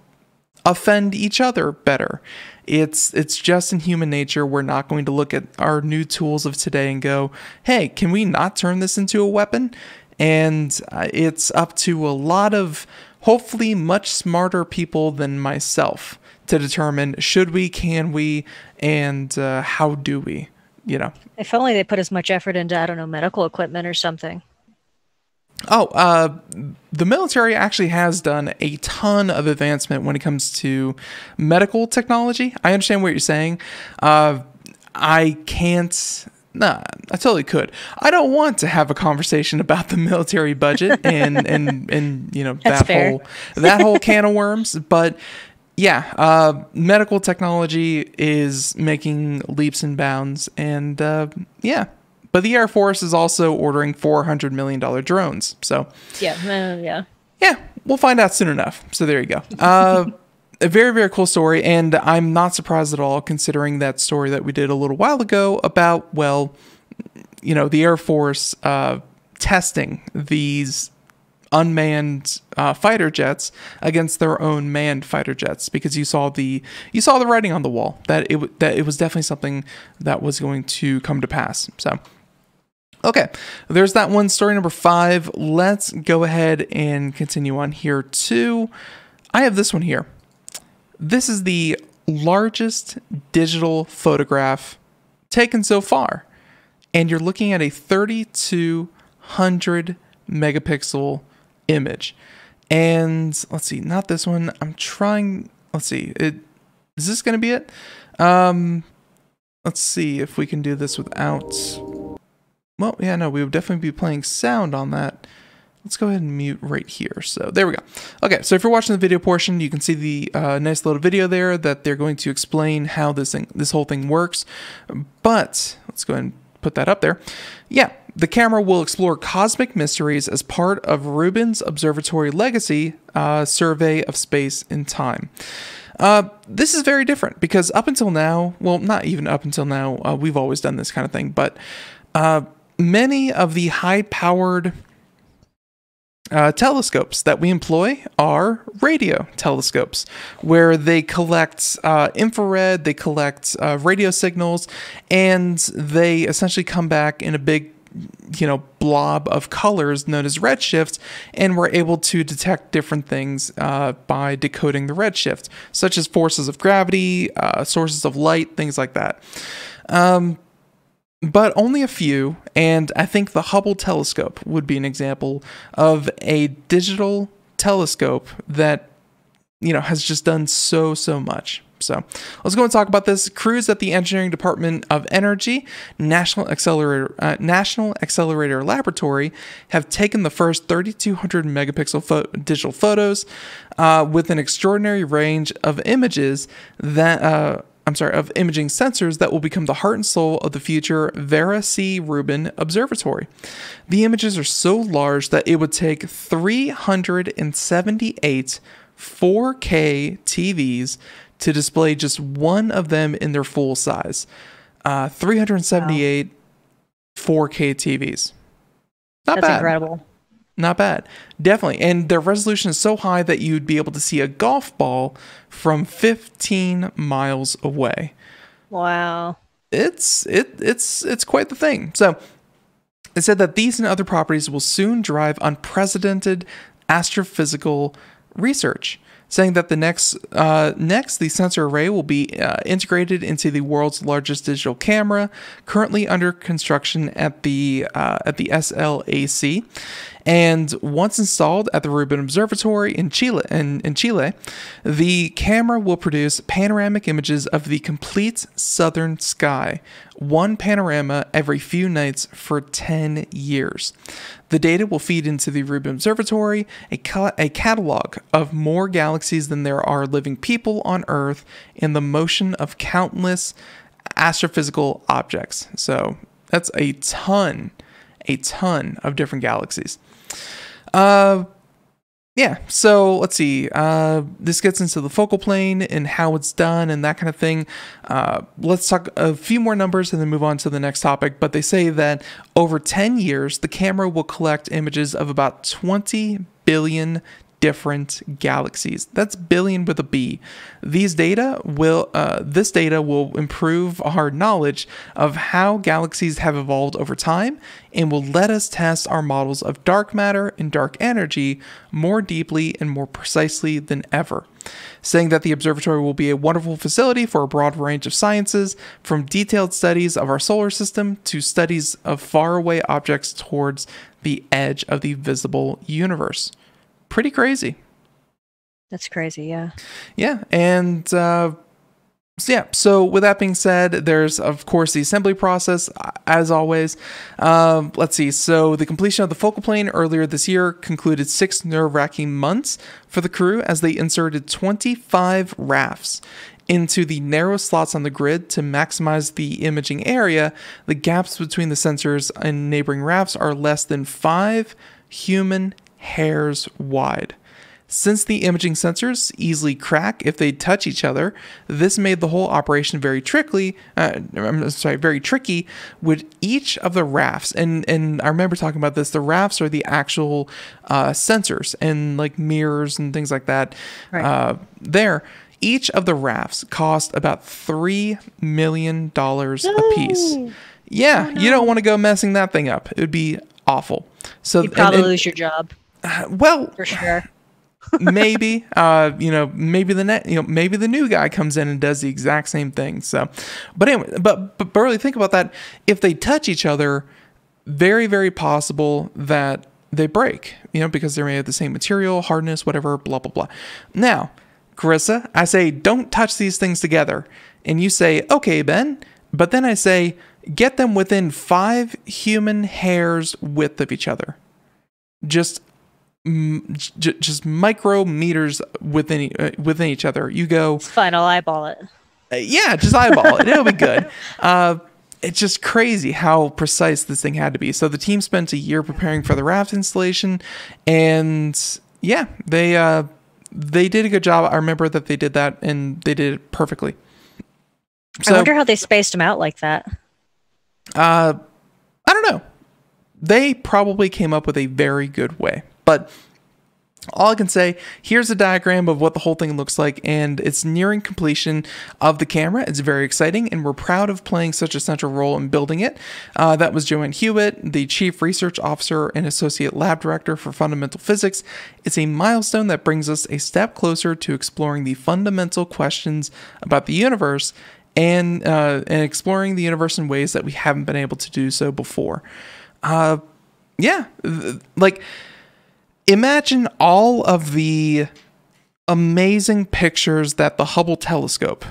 offend each other better. It's just in human nature. We're not going to look at our new tools of today and go, hey, can we not turn this into a weapon? And it's up to a lot of hopefully much smarter people than myself to determine should we, can we, and how do we, If only they put as much effort into, I don't know, medical equipment or something. Oh, the military actually has done a ton of advancement when it comes to medical technology. I understand what you're saying. I can't... Nah, I totally could. I don't want to have a conversation about the military budget and that whole can of worms. But yeah, medical technology is making leaps and bounds, and yeah, But the Air Force is also ordering $400 million drones. So yeah, we'll find out soon enough. So there you go. A very, very cool story. And I'm not surprised at all, considering that story that we did a little while ago about, well, the Air Force testing these unmanned fighter jets against their own manned fighter jets, because you saw the writing on the wall that it was definitely something that was going to come to pass. So okay, there's that one. Story number 5. Let's go ahead and continue on here too. I have this one here. This is the largest digital photograph taken so far, and you're looking at a 3,200 megapixel image. And let's see, not this one. Let's see, is this going to be it? Let's see if we can do this without, well, yeah, no, we would definitely be playing sound on that. Let's go ahead and mute right here. So there we go. Okay, so if you're watching the video portion, you can see the nice little video there that they're going to explain how this whole thing works. But let's go ahead and put that up there. Yeah, the camera will explore cosmic mysteries as part of Rubin's Observatory Legacy survey of space and time. This is very different because up until now, well, not even up until now, we've always done this kind of thing, but many of the high-powered telescopes that we employ are radio telescopes, where they collect infrared, they collect radio signals, and they essentially come back in a big blob of colors known as redshift, and we're able to detect different things by decoding the redshift, such as forces of gravity, sources of light, things like that. But only a few, and I think the Hubble telescope would be an example of a digital telescope that, has just done so much. So let's go and talk about this. Crews at the Engineering Department of Energy National Accelerator Laboratory have taken the first 3,200 megapixel digital photos with an extraordinary range of images that of imaging sensors that will become the heart and soul of the future Vera C. Rubin Observatory. The images are so large that it would take 378 4K TVs to display just one of them in their full size. 378 4K TVs. Not That's bad. Incredible. Not bad. Definitely. And their resolution is so high that you'd be able to see a golf ball from 15 miles away. Wow. It's quite the thing. So it said that these and other properties will soon drive unprecedented astrophysical research, saying that the next the sensor array will be integrated into the world's largest digital camera, currently under construction at the SLAC. And once installed at the Rubin Observatory in Chile, the camera will produce panoramic images of the complete southern sky, one panorama every few nights for 10 years. The data will feed into the Rubin Observatory, a catalog of more galaxies than there are living people on Earth, and the motion of countless astrophysical objects. So that's a ton of different galaxies. Yeah, so let's see. This gets into the focal plane and how it's done and that kind of thing. Let's talk a few more numbers and then move on to the next topic. But they say that over 10 years, the camera will collect images of about 20 billion different galaxies. That's billion with a B. This data will improve our knowledge of how galaxies have evolved over time and will let us test our models of dark matter and dark energy more deeply and more precisely than ever. Saying that the observatory will be a wonderful facility for a broad range of sciences, from detailed studies of our solar system to studies of faraway objects towards the edge of the visible universe. Pretty crazy. That's crazy, yeah. Yeah, and so with that being said, there's of course the assembly process as always. Let's see. So the completion of the focal plane earlier this year concluded 6 nerve-wracking months for the crew as they inserted 25 rafts into the narrow slots on the grid to maximize the imaging area. The gaps between the sensors and neighboring rafts are less than 5 human hairs wide. Since the imaging sensors easily crack if they touch each other, this made the whole operation very tricky with each of the rafts. And I remember talking about this. The rafts are the actual sensors and like mirrors and things like that. Right. Each of the rafts cost about $3 million a piece. Yeah, you don't want to go messing that thing up. It would be awful. So you'd probably lose your job. Well, for sure. maybe maybe the new guy comes in and does the exact same thing. So, but anyway, but really think about that. If they touch each other, very, very possible that they break, because they're made of the same material, hardness, whatever, blah, blah, blah. Now, Carissa, I say, don't touch these things together. And you say, okay, Ben. But then I say, get them within 5 human hairs width of each other. Just micrometers within each other. You go. It's fine. I'll eyeball it. Yeah, just eyeball it. It'll be good. It's just crazy how precise this thing had to be. So the team spent a year preparing for the raft installation, and yeah, they did a good job. I remember that they did that, and they did it perfectly. So, I wonder how they spaced them out like that. I don't know. They probably came up with a very good way. But all I can say, here's a diagram of what the whole thing looks like, and it's nearing completion of the camera. It's very exciting, and we're proud of playing such a central role in building it. That was Joanne Hewitt, the Chief Research Officer and Associate Lab Director for Fundamental Physics. It's a milestone that brings us a step closer to exploring the fundamental questions about the universe and exploring the universe in ways that we haven't been able to do so before. Imagine all of the amazing pictures that the Hubble telescope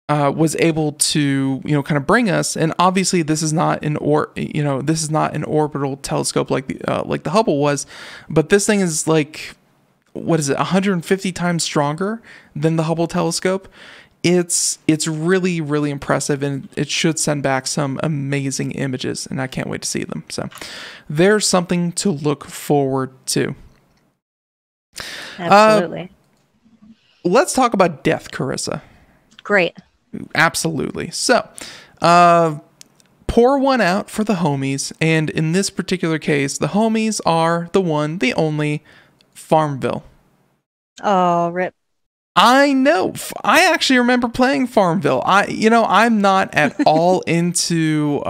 was able to, kind of bring us. And obviously, this is not an orbital telescope like the Hubble was, but this thing is 150 times stronger than the Hubble telescope. It's really, really impressive, and it should send back some amazing images, and I can't wait to see them. So there's something to look forward to. Absolutely. Let's talk about death, Carissa. Great. Absolutely. So pour one out for the homies, and in this particular case, the homies are the one, the only, Farmville. Oh, rip. I know. I actually remember playing Farmville. I'm not at all into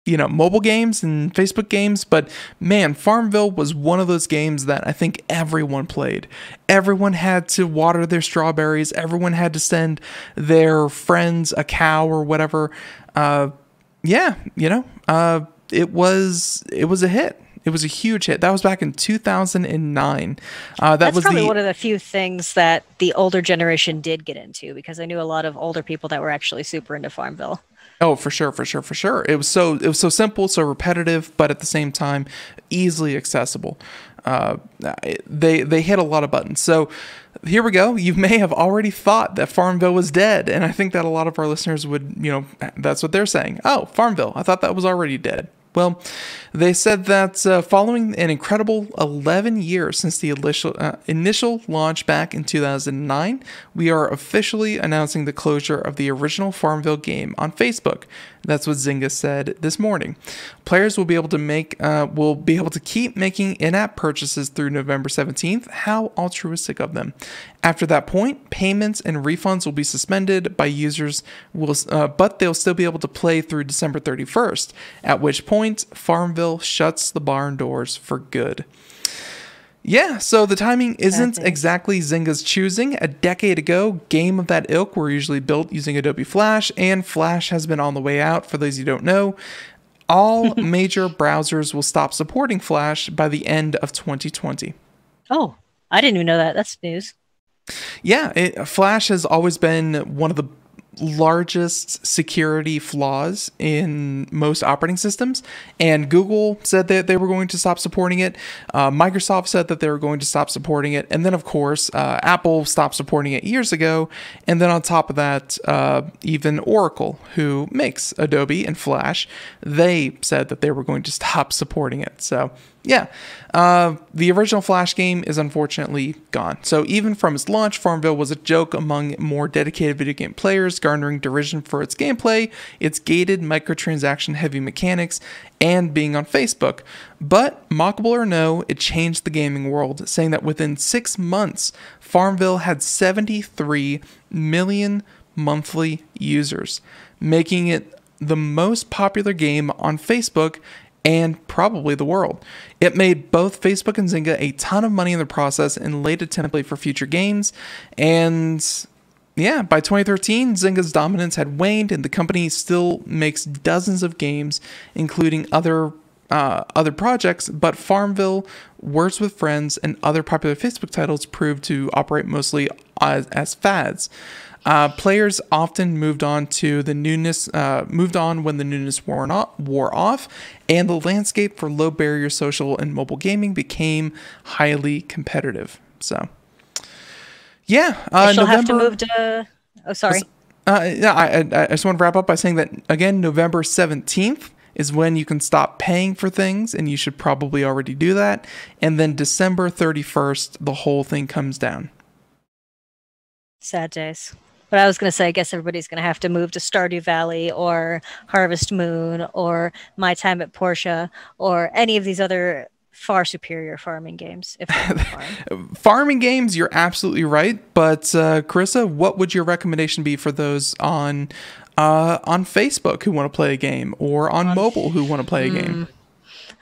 mobile games and Facebook games, but man, Farmville was one of those games that I think everyone played. Everyone had to water their strawberries. Everyone had to send their friends a cow or whatever. It was a hit. It was a huge hit. That was back in 2009. That's probably one of the few things that the older generation did get into, because I knew a lot of older people that were actually super into Farmville. Oh, for sure. It was so simple, so repetitive, but at the same time, easily accessible. They hit a lot of buttons. So here we go. You may have already thought that Farmville was dead, and I think that a lot of our listeners would, that's what they're saying. Oh, Farmville. I thought that was already dead. Well, they said that following an incredible 11 years since the initial launch back in 2009, we are officially announcing the closure of the original Farmville game on Facebook. That's what Zynga said this morning. Players will be able to keep making in-app purchases through November 17th. How altruistic of them. After that point, payments and refunds will be suspended by users, but they'll still be able to play through December 31st, at which point Farmville shuts the barn doors for good. Yeah, so the timing isn't exactly Zynga's choosing. A decade ago, game of that ilk were usually built using Adobe Flash, and Flash has been on the way out. For those who don't know, all major browsers will stop supporting Flash by the end of 2020. Oh, I didn't even know that. That's news. Yeah, Flash has always been one of the largest security flaws in most operating systems, and Google said that they were going to stop supporting it. Microsoft said that they were going to stop supporting it, and then of course Apple stopped supporting it years ago. And then on top of that, even Oracle, who makes Adobe and Flash, they said that they were going to stop supporting it. So yeah, the original Flash game is unfortunately gone. So even from its launch, Farmville was a joke among more dedicated video game players, garnering derision for its gameplay, its gated microtransaction-heavy mechanics, and being on Facebook. But, mockable or no, it changed the gaming world, saying that within 6 months, Farmville had 73 million monthly users, making it the most popular game on Facebook and probably the world. It made both Facebook and Zynga a ton of money in the process and laid a template for future games. And yeah, by 2013, Zynga's dominance had waned, and the company still makes dozens of games, including other projects, but Farmville, Words with Friends, and other popular Facebook titles proved to operate mostly as fads. Players often moved on when the newness wore off, and the landscape for low barrier social and mobile gaming became highly competitive. So, yeah, she'll have to move to. Oh, sorry. I just want to wrap up by saying that again, November 17th is when you can stop paying for things, and you should probably already do that. And then December 31st, the whole thing comes down. Sad days. But I was going to say, I guess everybody's going to have to move to Stardew Valley or Harvest Moon or My Time at Portia or any of these other far superior farming games. If farming games, you're absolutely right. But Carissa, what would your recommendation be for those on Facebook who want to play a game, or on mobile who want to play a game?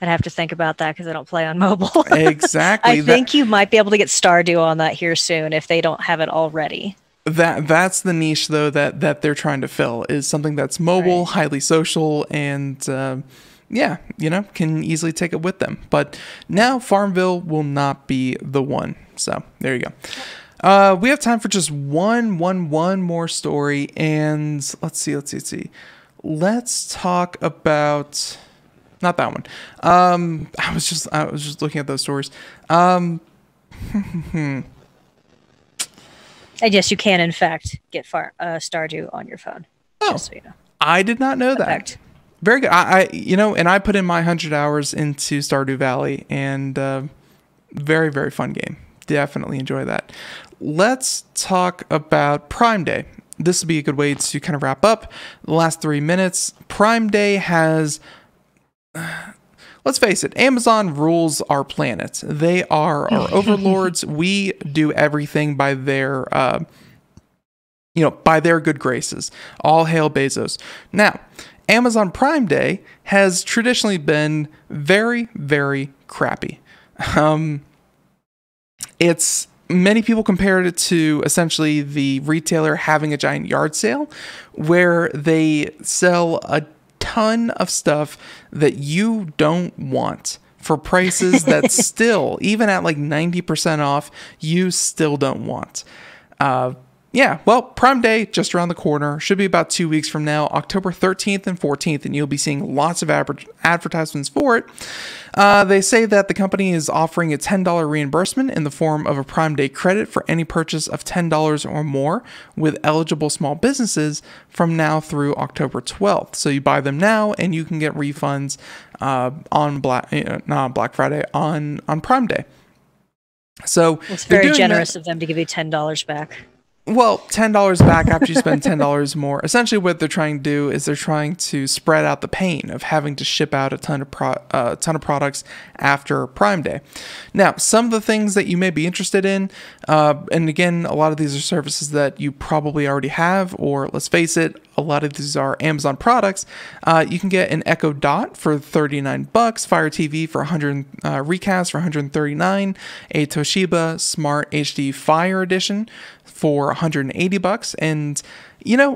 I'd have to think about that because I don't play on mobile. Exactly. I think you might be able to get Stardew on that here soon if they don't have it already. That's the niche though that they're trying to fill, is something that's mobile, right, highly social, and can easily take it with them. But now Farmville will not be the one. So there you go. We have time for just one more story, and let's see. Let's talk about not that one. I was just looking at those stories. And yes, you can in fact get Stardew on your phone. Oh, just so you know. I did not know that. Very good. I put in my 100 hours into Stardew Valley, and very, very fun game. Definitely enjoy that. Let's talk about Prime Day. This would be a good way to kind of wrap up the last 3 minutes. Prime Day has, let's face it, Amazon rules our planet. They are our overlords. We do everything by their, by their good graces. All hail Bezos. Now, Amazon Prime Day has traditionally been very, very crappy. Many people compared it to essentially the retailer having a giant yard sale where they sell a ton of stuff that you don't want for prices that still, even at like 90% off, you still don't want. Prime Day just around the corner, should be about 2 weeks from now, October 13th and 14th, and you'll be seeing lots of advertisements for it. They say that the company is offering a $10 reimbursement in the form of a Prime Day credit for any purchase of $10 or more with eligible small businesses from now through October 12th. So you buy them now and you can get refunds on Black Friday, on Prime Day. So it's very generous of them to give you $10 back. Well, $10 back after you spend $10 more. Essentially what they're trying to do is they're trying to spread out the pain of having to ship out a ton of products after Prime Day. Now, some of the things that you may be interested in, and again, a lot of these are services that you probably already have, or let's face it, a lot of these are Amazon products. You can get an Echo Dot for $39, Fire TV for 100, Recast for $139, a Toshiba Smart HD Fire Edition for $180, and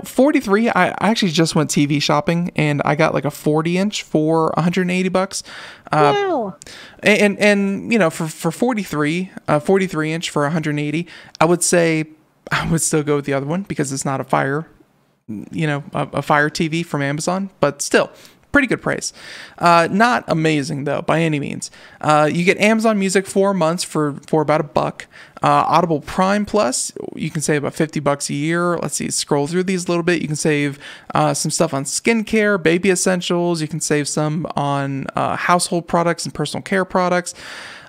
43. I actually just went TV shopping and I got like a 40-inch for $180. Wow. And for 43 inch for $180, I would say I would still go with the other one because it's not a Fire a Fire TV from Amazon, but still pretty good price. Not amazing though, by any means. You get Amazon Music 4 months for about $1. Audible Prime Plus, you can save about $50 a year. Let's see, scroll through these a little bit. You can save some stuff on skincare, baby essentials. You can save some on household products and personal care products.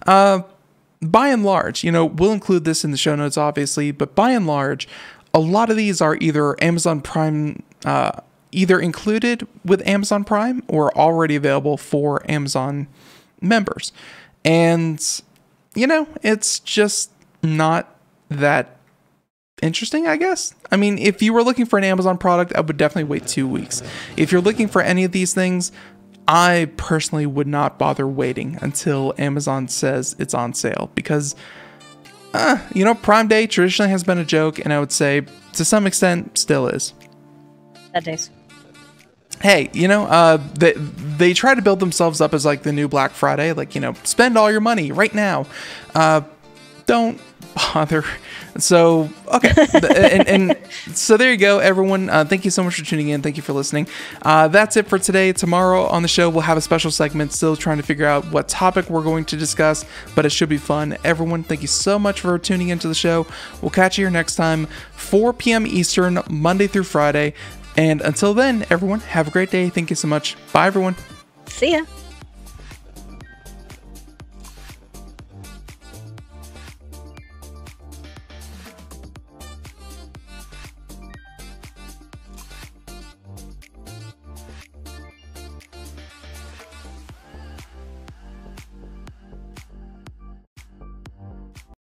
By and large, we'll include this in the show notes, obviously, but by and large, a lot of these are either Amazon Prime, either included with Amazon Prime or already available for Amazon members. And, it's just not that interesting, I guess. I mean, if you were looking for an Amazon product, I would definitely wait 2 weeks. If you're looking for any of these things, I personally would not bother waiting until Amazon says it's on sale because, Prime Day traditionally has been a joke, and I would say to some extent still is. Bad days. Hey, they try to build themselves up as like the new Black Friday, like, spend all your money right now. Don't bother. So, okay. and so there you go, everyone. Thank you so much for tuning in. Thank you for listening. That's it for today. Tomorrow on the show, we'll have a special segment, still trying to figure out what topic we're going to discuss, but it should be fun. Everyone, thank you so much for tuning into the show. We'll catch you here next time, 4 p.m. Eastern, Monday through Friday. And until then, everyone, have a great day. Thank you so much. Bye, everyone. See ya.